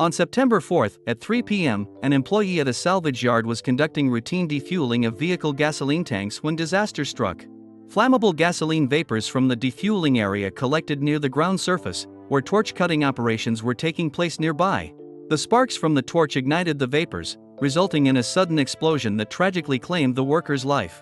On September 4 at 3 p.m., an employee at a salvage yard was conducting routine defueling of vehicle gasoline tanks when disaster struck. Flammable gasoline vapors from the defueling area collected near the ground surface, where torch-cutting operations were taking place nearby. The sparks from the torch ignited the vapors, resulting in a sudden explosion that tragically claimed the worker's life.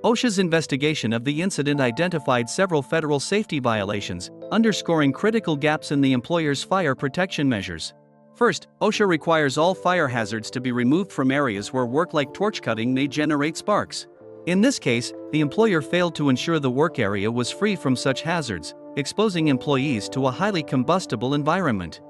OSHA's investigation of the incident identified several federal safety violations, underscoring critical gaps in the employer's fire protection measures. First, OSHA requires all fire hazards to be removed from areas where work like torch cutting may generate sparks. In this case, the employer failed to ensure the work area was free from such hazards, exposing employees to a highly combustible environment.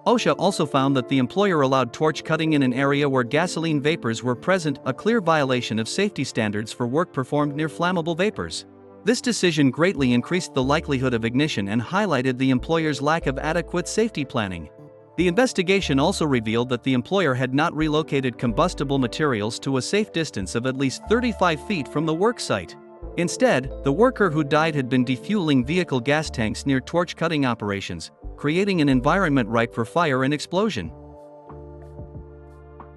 OSHA also found that the employer allowed torch cutting in an area where gasoline vapors were present, a clear violation of safety standards for work performed near flammable vapors. This decision greatly increased the likelihood of ignition and highlighted the employer's lack of adequate safety planning. The investigation also revealed that the employer had not relocated combustible materials to a safe distance of at least 35 feet from the work site. Instead, the worker who died had been defueling vehicle gas tanks near torch cutting operations, creating an environment ripe for fire and explosion.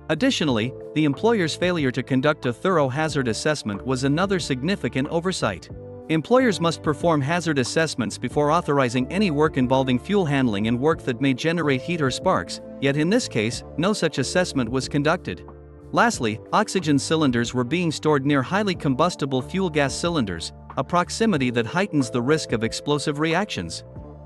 Additionally, the employer's failure to conduct a thorough hazard assessment was another significant oversight. Employers must perform hazard assessments before authorizing any work involving fuel handling and work that may generate heat or sparks, yet in this case, no such assessment was conducted. Lastly, oxygen cylinders were being stored near highly combustible fuel gas cylinders, a proximity that heightens the risk of explosive reactions.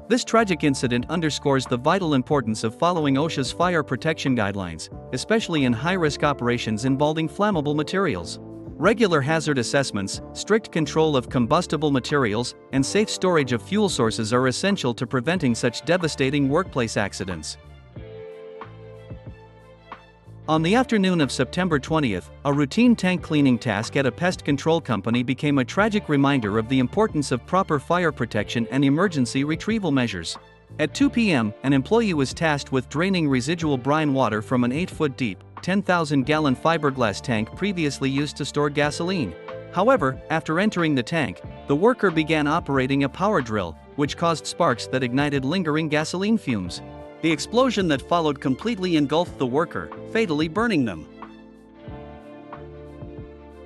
This tragic incident underscores the vital importance of following OSHA's fire protection guidelines, especially in high-risk operations involving flammable materials. Regular hazard assessments, strict control of combustible materials, and safe storage of fuel sources are essential to preventing such devastating workplace accidents. On the afternoon of September 20th, a routine tank cleaning task at a pest control company became a tragic reminder of the importance of proper fire protection and emergency retrieval measures. At 2 p.m., an employee was tasked with draining residual brine water from an 8-foot deep, 10,000-gallon fiberglass tank previously used to store gasoline. However, after entering the tank, the worker began operating a power drill, which caused sparks that ignited lingering gasoline fumes. The explosion that followed completely engulfed the worker, fatally burning them.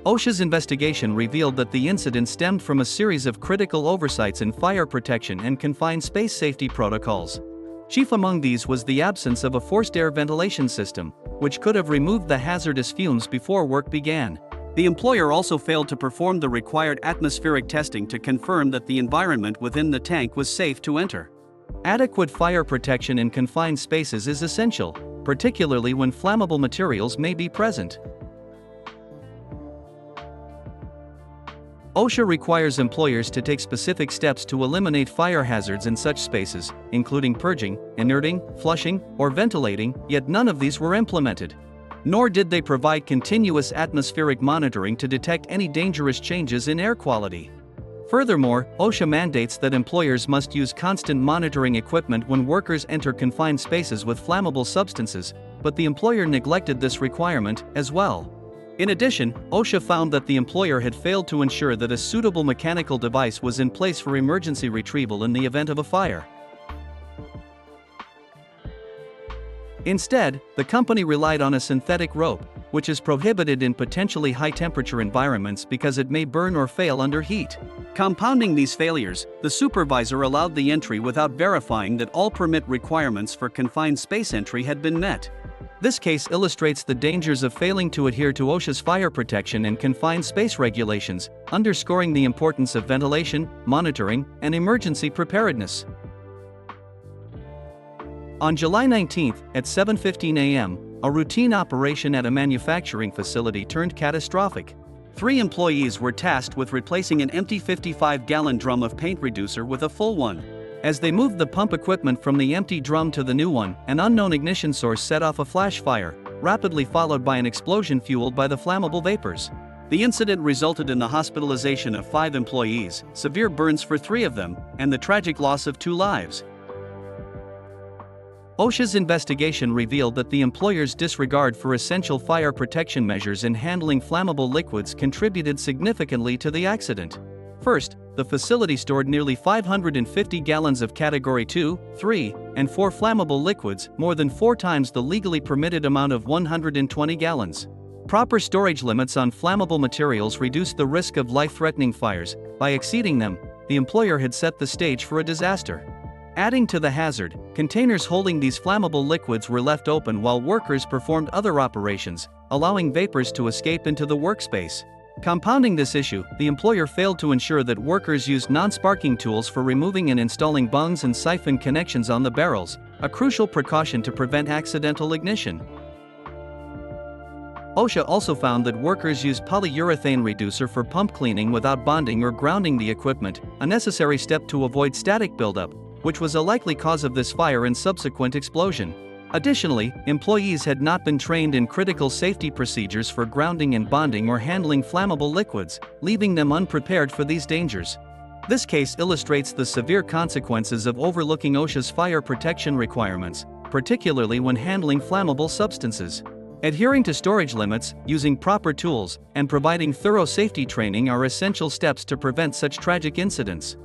OSHA's investigation revealed that the incident stemmed from a series of critical oversights in fire protection and confined space safety protocols. Chief among these was the absence of a forced air ventilation system, which could have removed the hazardous fumes before work began. The employer also failed to perform the required atmospheric testing to confirm that the environment within the tank was safe to enter. Adequate fire protection in confined spaces is essential, particularly when flammable materials may be present. OSHA requires employers to take specific steps to eliminate fire hazards in such spaces, including purging, inerting, flushing, or ventilating, yet none of these were implemented. Nor did they provide continuous atmospheric monitoring to detect any dangerous changes in air quality. Furthermore, OSHA mandates that employers must use constant monitoring equipment when workers enter confined spaces with flammable substances, but the employer neglected this requirement as well. In addition, OSHA found that the employer had failed to ensure that a suitable mechanical device was in place for emergency retrieval in the event of a fire. Instead, the company relied on a synthetic rope, which is prohibited in potentially high-temperature environments because it may burn or fail under heat. Compounding these failures, the supervisor allowed the entry without verifying that all permit requirements for confined space entry had been met. This case illustrates the dangers of failing to adhere to OSHA's fire protection and confined space regulations, underscoring the importance of ventilation, monitoring, and emergency preparedness. On July 19, at 7:15 a.m., a routine operation at a manufacturing facility turned catastrophic. 3 employees were tasked with replacing an empty 55-gallon drum of paint reducer with a full one. As they moved the pump equipment from the empty drum to the new one, an unknown ignition source set off a flash fire, rapidly followed by an explosion fueled by the flammable vapors. The incident resulted in the hospitalization of 5 employees, severe burns for 3 of them, and the tragic loss of 2 lives. OSHA's investigation revealed that the employer's disregard for essential fire protection measures in handling flammable liquids contributed significantly to the accident. First, the facility stored nearly 550 gallons of Category 2, 3, and 4 flammable liquids, more than 4 times the legally permitted amount of 120 gallons. Proper storage limits on flammable materials reduced the risk of life-threatening fires. By exceeding them, the employer had set the stage for a disaster. Adding to the hazard, containers holding these flammable liquids were left open while workers performed other operations, allowing vapors to escape into the workspace. Compounding this issue, the employer failed to ensure that workers used non-sparking tools for removing and installing bungs and siphon connections on the barrels, a crucial precaution to prevent accidental ignition. OSHA also found that workers used polyurethane reducer for pump cleaning without bonding or grounding the equipment, a necessary step to avoid static buildup, which was a likely cause of this fire and subsequent explosion. Additionally, employees had not been trained in critical safety procedures for grounding and bonding or handling flammable liquids, leaving them unprepared for these dangers. This case illustrates the severe consequences of overlooking OSHA's fire protection requirements, particularly when handling flammable substances. Adhering to storage limits, using proper tools, and providing thorough safety training are essential steps to prevent such tragic incidents.